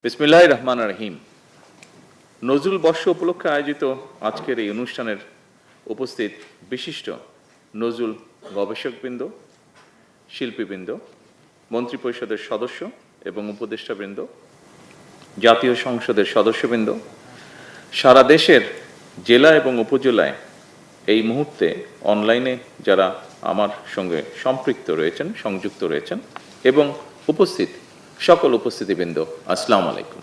বিসমিল্লাহির রহমানির রহিম। নজরুল বর্ষ উপলক্ষে আয়োজিত আজকের এই অনুষ্ঠানের উপস্থিত বিশিষ্ট নজরুল গবেষকবৃন্দ, শিল্পীবৃন্দ, মন্ত্রিপরিষদের সদস্য এবং উপদেষ্টাবৃন্দ, জাতীয় সংসদের সদস্যবৃন্দ, সারা দেশের জেলা এবং উপজেলায় এই মুহূর্তে অনলাইনে যারা আমার সঙ্গে সম্পৃক্ত রয়েছেন, সংযুক্ত রয়েছেন এবং উপস্থিত সকল উপস্থিতিবৃন্দ, আসসালামু আলাইকুম।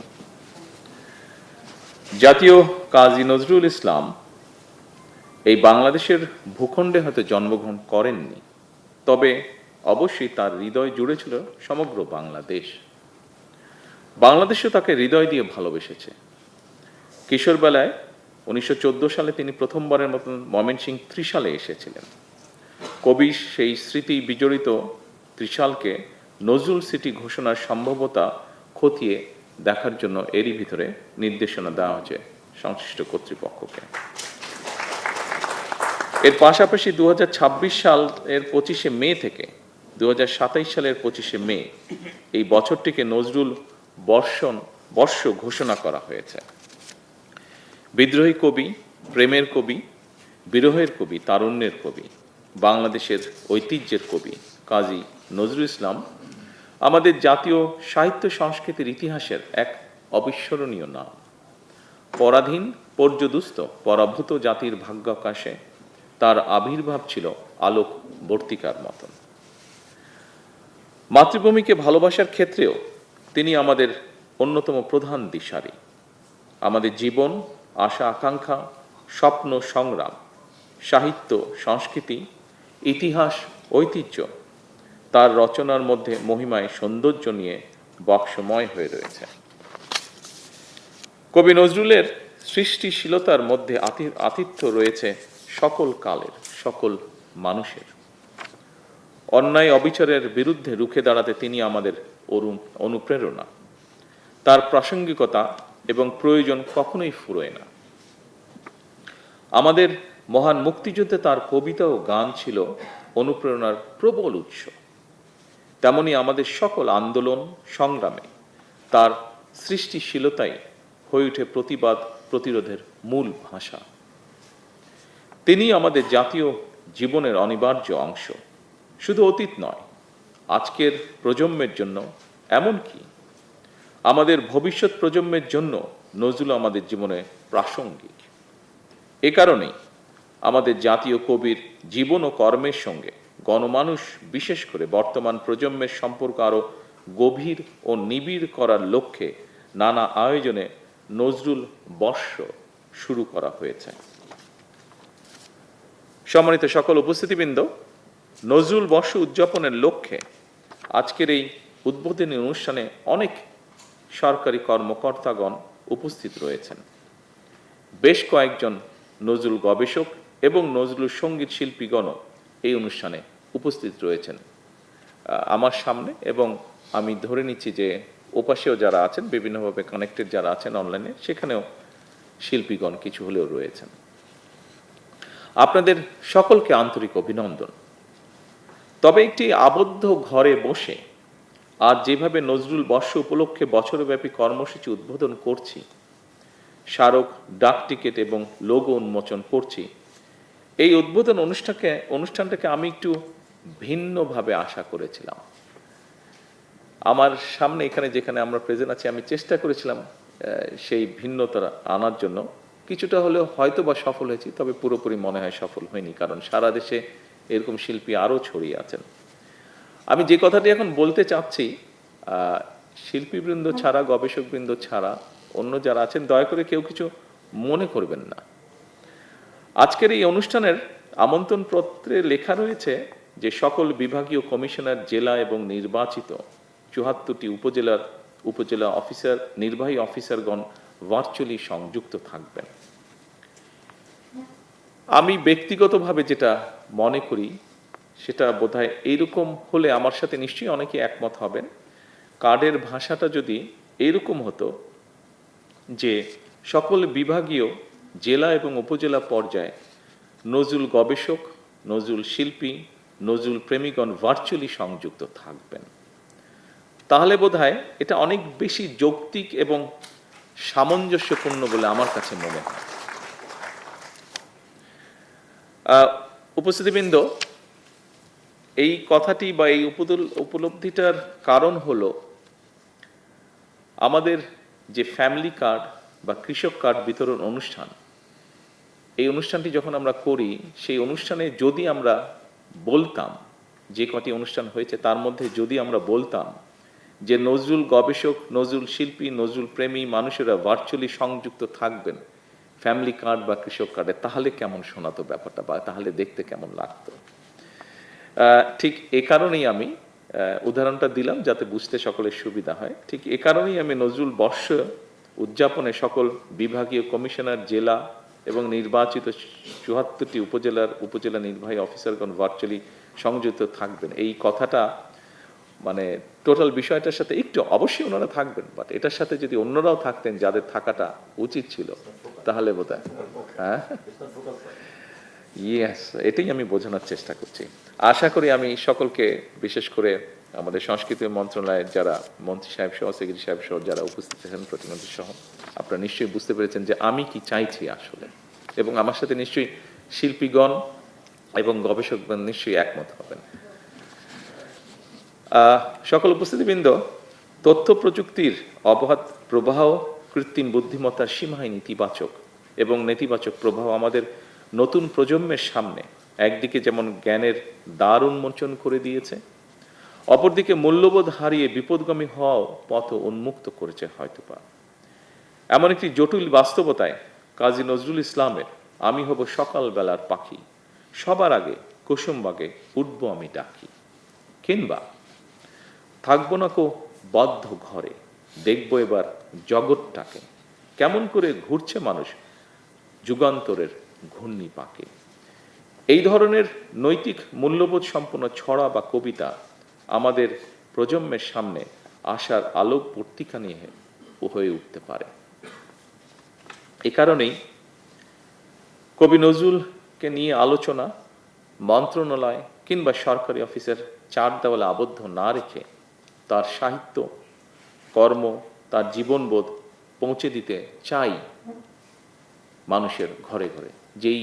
জাতীয় কাজী নজরুল ইসলাম এই বাংলাদেশের ভূখণ্ডে হয়তো জন্মগ্রহণ করেননি, তবে অবশ্যই তার হৃদয় জুড়ে ছিল সমগ্র বাংলাদেশ। বাংলাদেশও তাকে হৃদয় দিয়ে ভালোবেসেছে। কিশোরবেলায় 1914 সালে তিনি প্রথমবারের মতন ময়মনসিংহ ত্রিশালে এসেছিলেন। কবি সেই স্মৃতি বিজড়িত ত্রিশালকে নজরুল সিটি ঘোষণার সম্ভাব্যতা খতিয়ে দেখার জন্য এরই ভিতরে নির্দেশনা দেওয়া হয়েছে সংশ্লিষ্ট কর্তৃপক্ষকে। এর পাশাপাশি 2026 সালের 25শে মে থেকে 2027 সালের 25শে মে এই বছরটিকে নজরুল বর্ষ ঘোষণা করা হয়েছে। বিদ্রোহী কবি, প্রেমের কবি, বিরহের কবি, তারুণ্যের কবি, বাংলাদেশের ঐতিহ্যের কবি কাজী নজরুল ইসলাম আমাদের জাতীয় সাহিত্য সংস্কৃতির ইতিহাসের এক অবিস্মরণীয় নাম। পরাধীন, পর্যদুস্ত, পরাভূত জাতির ভাগ্যাকাশে তার আবির্ভাব ছিল আলোক বর্তিকার মতন। মাতৃভূমিকে ভালোবাসার ক্ষেত্রেও তিনি আমাদের অন্যতম প্রধান দিশারি। আমাদের জীবন, আশা আকাঙ্ক্ষা, স্বপ্ন সংগ্রাম, সাহিত্য সংস্কৃতি, ইতিহাস, ঐতিহ্য তার রচনার মধ্যে মহিমায় সৌন্দর্য নিয়ে বক্সময় হয়ে রয়েছে। কবি নজরুলের সৃষ্টিশীলতার মধ্যে আতিথ্য রয়েছে সকল কালের, সকল মানুষের। অন্যায় অবিচারের বিরুদ্ধে রুখে দাঁড়াতে তিনি আমাদের অনুপ্রেরণা। তার প্রাসঙ্গিকতা এবং প্রয়োজন কখনোই ফুরোয় না। আমাদের মহান মুক্তিযুদ্ধে তার কবিতা ও গান ছিল অনুপ্রেরণার প্রবল উৎস। তেমনি আমাদের সকল আন্দোলন সংগ্রামে তার সৃষ্টিশীলতাই হয়ে ওঠে প্রতিবাদ প্রতিরোধের মূল ভাষা। তিনি আমাদের জাতীয় জীবনের অনিবার্য অংশ। শুধু অতীত নয়, আজকের প্রজন্মের জন্য, এমনকি আমাদের ভবিষ্যৎ প্রজন্মের জন্য নজরুল আমাদের জীবনে প্রাসঙ্গিক। এ কারণেই আমাদের জাতীয় কবির জীবন ও কর্মের সঙ্গে গণমানুষ, বিশেষ করে বর্তমান প্রজন্মের সম্পর্ক আরও গভীর ও নিবিড় করার লক্ষ্যে নানা আয়োজনে নজরুল বর্ষ শুরু করা হয়েছে। সম্মানিত সকল উপস্থিতিবৃন্দ, নজরুল বর্ষ উদযাপনের লক্ষ্যে আজকের এই উদ্বোধনী অনুষ্ঠানে অনেক সরকারি কর্মকর্তাগণ উপস্থিত রয়েছেন। বেশ কয়েকজন নজরুল গবেষক এবং নজরুল সঙ্গীত শিল্পীগণও এই অনুষ্ঠানে উপস্থিত রয়েছেন আমার সামনে, এবং আমি ধরে নিচ্ছি যে ওপাশেও যারা আছেন, বিভিন্নভাবে কানেক্টেড যারা আছেন অনলাইনে, সেখানেও শিল্পীগণ কিছু হলেও রয়েছেন। আপনাদের সকলকে আন্তরিক অভিনন্দন। তবে একটি আবদ্ধ ঘরে বসে আর যেভাবে নজরুল বর্ষ উপলক্ষে বছরব্যাপী কর্মসূচি উদ্বোধন করছি, স্মারক, ডাক টিকিট এবং লোগো উন্মোচন করছি, এই উদ্বোধন অনুষ্ঠানটাকে আমি একটু ভিন্নভাবে আশা করেছিলাম। আমার সামনে এখানে যেখানে আমরা প্রেজেন্ট আছি, আমি চেষ্টা করেছিলাম সেই ভিন্নতা আনার জন্য। কিছুটা হলেও হয়তো বা সফল হয়েছি, তবে পুরোপুরি মনে হয় সফল হয়নি, কারণ সারা দেশে এরকম শিল্পী আরও ছড়িয়ে আছেন। আমি যে কথাটি এখন বলতে চাচ্ছি, শিল্পীবৃন্দ ছাড়া, গবেষকবৃন্দ ছাড়া অন্য যারা আছেন, দয়া করে কেউ কিছু মনে করবেন না। আজকের এই অনুষ্ঠানের আমন্ত্রণ পত্রে লেখা রয়েছে যে সকল বিভাগীয় কমিশনার, জেলা এবং নির্বাচিত ৭৪টি উপজেলা অফিসার, নির্বাহী অফিসারগণ ভার্চুয়ালি সংযুক্ত থাকবেন। আমি ব্যক্তিগতভাবে যেটা মনে করি, সেটা বোধহয় এইরকম হলে আমার সাথে নিশ্চয়ই অনেকে একমত হবেন। কার্ডের ভাষাটা যদি এইরকম হতো যে সকল বিভাগীয়, জেলা এবং উপজেলা পর্যায়ে নজরুল গবেষক, নজরুল শিল্পী, নজরুল প্রেমীগণ ভার্চুয়ালি সংযুক্ত থাকবেন। তাহলে বোধহয় এটা অনেক বেশি যৌক্তিক এবং সামঞ্জস্যপূর্ণ বলে আমার কাছে মনে হয়। উপস্থিতিবৃন্দ, এই কথাটি বা এই উপলব্ধিটার কারণ হলো আমাদের যে ফ্যামিলি কার্ড বা কৃষক কার্ড বিতরণ অনুষ্ঠান, এই অনুষ্ঠানটি যখন আমরা করি, সেই অনুষ্ঠানে যদি আমরা বলতাম, যে কটি অনুষ্ঠান হয়েছে তার মধ্যে যদি আমরা বলতাম যে নজরুল গবেষক, নজরুল শিল্পী, নজরুল প্রেমী মানুষেরা ভার্চুয়ালি সংযুক্ত থাকবেন ফ্যামিলি কার্ড বা কৃষক কার্ডে, তাহলে কেমন শোনাতো ব্যাপারটা, বা তাহলে দেখতে কেমন লাগতো। ঠিক এ কারণেই আমি উদাহরণটা দিলাম, যাতে বুঝতে সকলের সুবিধা হয়। ঠিক এ কারণেই আমি নজরুল বর্ষ উদযাপনে সকল বিভাগীয় কমিশনার, জেলা এবং নির্বাচিত ৭৪টি উপজেলা নির্বাহী অফিসারগণ ভার্চুয়ালি সংযুক্ত থাকবেন, এই কথাটা মানে টোটাল বিষয়টার সাথে একটু, অবশ্যই ওনারা থাকবেন, বাট এটার সাথে যদি অন্যরাও থাকতেন যাদের থাকাটা উচিত ছিল, তাহলে বোধহয় হ্যাঁ, ইয়েস, এটাই আমি বোঝানোর চেষ্টা করছি। আশা করি আমি সকলকে, বিশেষ করে আমাদের সংস্কৃতি মন্ত্রণালয়ের যারা মন্ত্রী সাহেব সহ, সেক্রেটারি সাহেব সহ যারা উপস্থিত আছেন, প্রতিমন্ত্রী সহ, আপনারা নিশ্চয়ই বুঝতে পেরেছেন যে আমি কি চাইছি আসলে, এবং আমার সাথে নিশ্চয়ই শিল্পীগণ এবং গবেষকগণ নিশ্চয়ই একমত হবেন। সকল উপস্থিতিবৃন্দ, তথ্য প্রযুক্তির অবাধ প্রবাহ, কৃত্রিম বুদ্ধিমত্তার সীমাহীন ইতিবাচক এবং নেতিবাচক প্রভাব আমাদের নতুন প্রজন্মের সামনে একদিকে যেমন জ্ঞানের দ্বার উন্মোচন করে দিয়েছে, অপরদিকে মূল্যবোধ হারিয়ে বিপদগামী হওয়াও পথ উন্মুক্ত করেছে হয়তোবা। এমন একটি জটিল বাস্তবতায় কাজী নজরুল ইসলামের আমি হব সকালবেলার পাখি, সবার আগে কুসুমবাগে উঠবো আমি ডাকি, কিংবা থাকবো না কো বদ্ধ ঘরে, দেখবো এবার জগৎটাকে, কেমন করে ঘুরছে মানুষ যুগান্তরের ঘূর্ণি পাকে। এই ধরনের নৈতিক মূল্যবোধ সম্পন্ন ছড়া বা কবিতা আমাদের প্রজন্মের সামনে আশার আলোক পত্রিকা নিয়ে হয়ে উঠতে পারে। এ কারণেই কবি নজরুলকে নিয়ে আলোচনা মন্ত্রণালয় কিংবা সরকারি অফিসের চার দেওয়ালে আবদ্ধ না রেখে তার সাহিত্য, কর্ম, তার জীবনবোধ পৌঁছে দিতে চাই মানুষের ঘরে ঘরে, যেই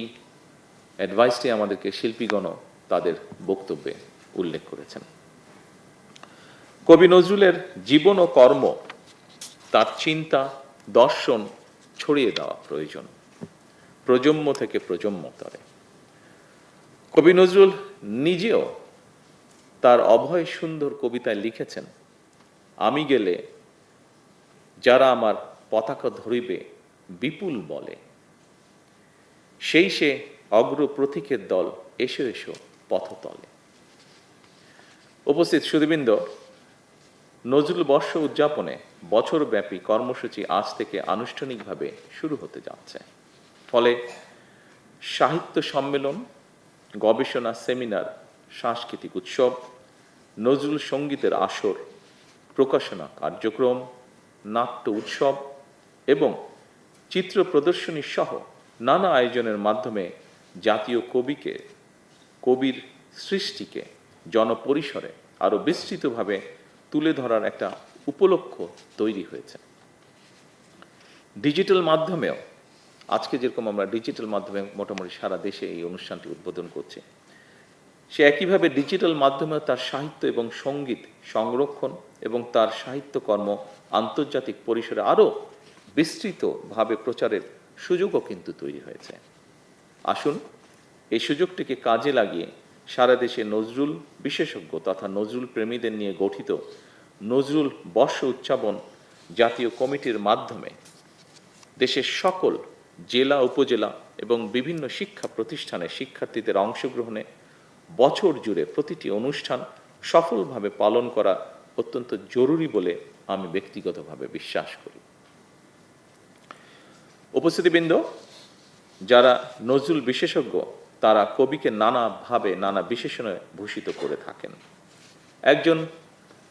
অ্যাডভাইসটি আমাদেরকে শিল্পীগণ তাদের বক্তব্যে উল্লেখ করেছেন। কবি নজরুলের জীবন ও কর্ম, তার চিন্তা, দর্শন ছড়িয়ে দেওয়া প্রয়োজন প্রজন্ম থেকে প্রজন্মতরে। কবি নজরুল নিজেও তার অভয় সুন্দর কবিতায় লিখেছেন, আমি গেলে যারা আমার পতাকা ধরিবে বিপুল বলে, সেই সে অগ্র প্রতীকের দল, এসো এসো পথতলে। উপস্থিত সুধীবৃন্দ, নজরুল বর্ষ উদযাপনে বছরব্যাপী কর্মসূচি আজ থেকে আনুষ্ঠানিকভাবে শুরু হতে যাচ্ছে। ফলে সাহিত্য সম্মেলন, গবেষণা সেমিনার, সাংস্কৃতিক উৎসব, নজরুল সঙ্গীতের আসর, প্রকাশনা কার্যক্রম, নাট্য উৎসব এবং চিত্র প্রদর্শনী সহ নানা আয়োজনের মাধ্যমে জাতীয় কবির সৃষ্টিকে জনপরিসরে আরো বিস্তৃতভাবে তুলে ধরার একটা উপলক্ষ তৈরি হয়েছে। ডিজিটাল মাধ্যমেও, আজকে যেরকম আমরা ডিজিটাল মাধ্যমে মোটামুটি সারা দেশে এই অনুষ্ঠানটি উদ্বোধন করছি, সে একইভাবে ডিজিটাল মাধ্যমে তার সাহিত্য এবং সঙ্গীত সংরক্ষণ এবং তার সাহিত্যকর্ম আন্তর্জাতিক পরিসরে আরও বিস্তৃতভাবে প্রচারের সুযোগও কিন্তু তৈরি হয়েছে। আসুন এই সুযোগটিকে কাজে লাগিয়ে সারা দেশে নজরুল বিশেষজ্ঞ তথা নজরুল প্রেমীদের নিয়ে গঠিত নজরুল বর্ষ উদযাপন জাতীয় কমিটির মাধ্যমে দেশের সকল জেলা, উপজেলা এবং বিভিন্ন শিক্ষা প্রতিষ্ঠানে শিক্ষার্থীদের অংশগ্রহণে বছর জুড়ে প্রতিটি অনুষ্ঠান সফলভাবে পালন করা অত্যন্ত জরুরি বলে আমি ব্যক্তিগতভাবে বিশ্বাস করি। উপস্থিতিবৃন্দ, যারা নজরুল বিশেষজ্ঞ তারা কবিকে নানাভাবে নানা বিশেষণে ভূষিত করে থাকেন। একজন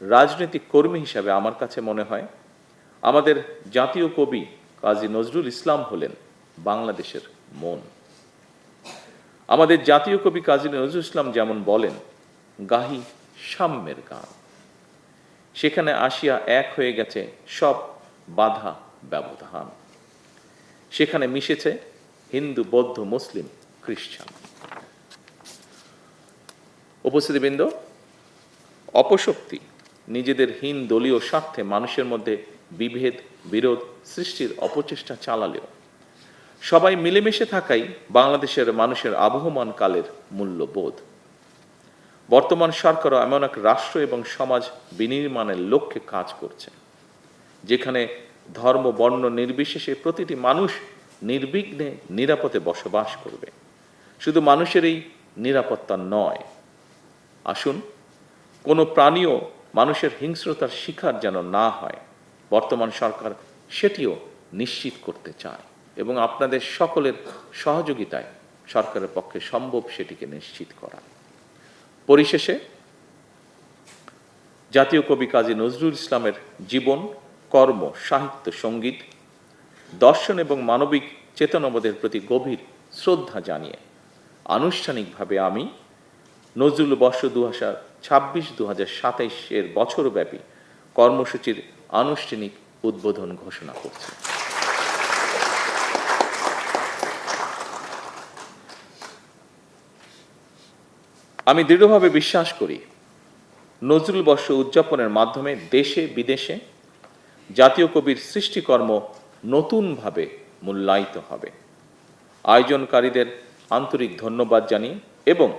রাজনৈতিক কর্মী হিসাবে আমার কাছে মনে হয় আমাদের জাতীয় কবি কাজী নজরুল ইসলাম হলেন বাংলাদেশের মন। আমাদের জাতীয় কবি কাজী নজরুল ইসলাম যেমন বলেন, গাহি সাম্যের গান, সেখানে আসিয়া এক হয়ে গেছে সব বাধা ব্যবধান। সেখানে মিশেছে হিন্দু, বৌদ্ধ, মুসলিম, খ্রিস্টান। উপস্থিতিবৃন্দ, অপশক্তি নিজেদের হীন দলীয় স্বার্থে মানুষের মধ্যে বিভেদ, বিরোধ সৃষ্টির অপচেষ্টা চালালেও সবাই মিলেমিশে থাকাই বাংলাদেশের মানুষের আবহমান কালের মূল্যবোধ। বর্তমান সরকারও এমন এক রাষ্ট্র এবং সমাজ বিনির্মাণের লক্ষ্যে কাজ করছে, যেখানে ধর্ম, বর্ণ নির্বিশেষে প্রতিটি মানুষ নির্বিঘ্নে নিরাপদে বসবাস করবে। শুধু মানুষের এই নিরাপত্তা নয়, আসুন কোনো প্রাণীও মানুষের হিংস্রতার শিকার যেন না হয়, বর্তমান সরকার সেটিও নিশ্চিত করতে চায় এবং আপনাদের সকলের সহযোগিতায় সরকারের পক্ষে সম্ভব সেটিকে নিশ্চিত করা। পরিশেষে জাতীয় কবি কাজী নজরুল ইসলামের জীবন, কর্ম, সাহিত্য, সঙ্গীত, দর্শন এবং মানবিক চেতনাবোধের প্রতি গভীর শ্রদ্ধা জানিয়ে আনুষ্ঠানিকভাবে আমি নজরুল বর্ষ 2026-2027 বছরব্যাপী কর্মসূচির আনুষ্ঠানিক উদ্বোধন ঘোষণা করছি। আমি দৃঢ়ভাবে বিশ্বাস করি, নজরুল বর্ষ উদযাপনের মাধ্যমে দেশে বিদেশে জাতীয় কবির সৃষ্টিকর্ম নতুনভাবে মূল্যায়িত হবে। আয়োজনকারীদের আন্তরিক ধন্যবাদ জানিয়ে এবং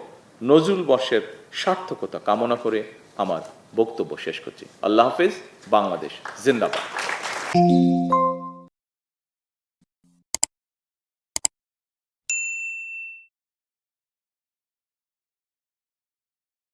নজরুল বর্ষের সার্থকতা কামনা করে আমার বক্তব্য শেষ করছি। আল্লাহ হাফেজ। বাংলাদেশ জিন্দাবাদ।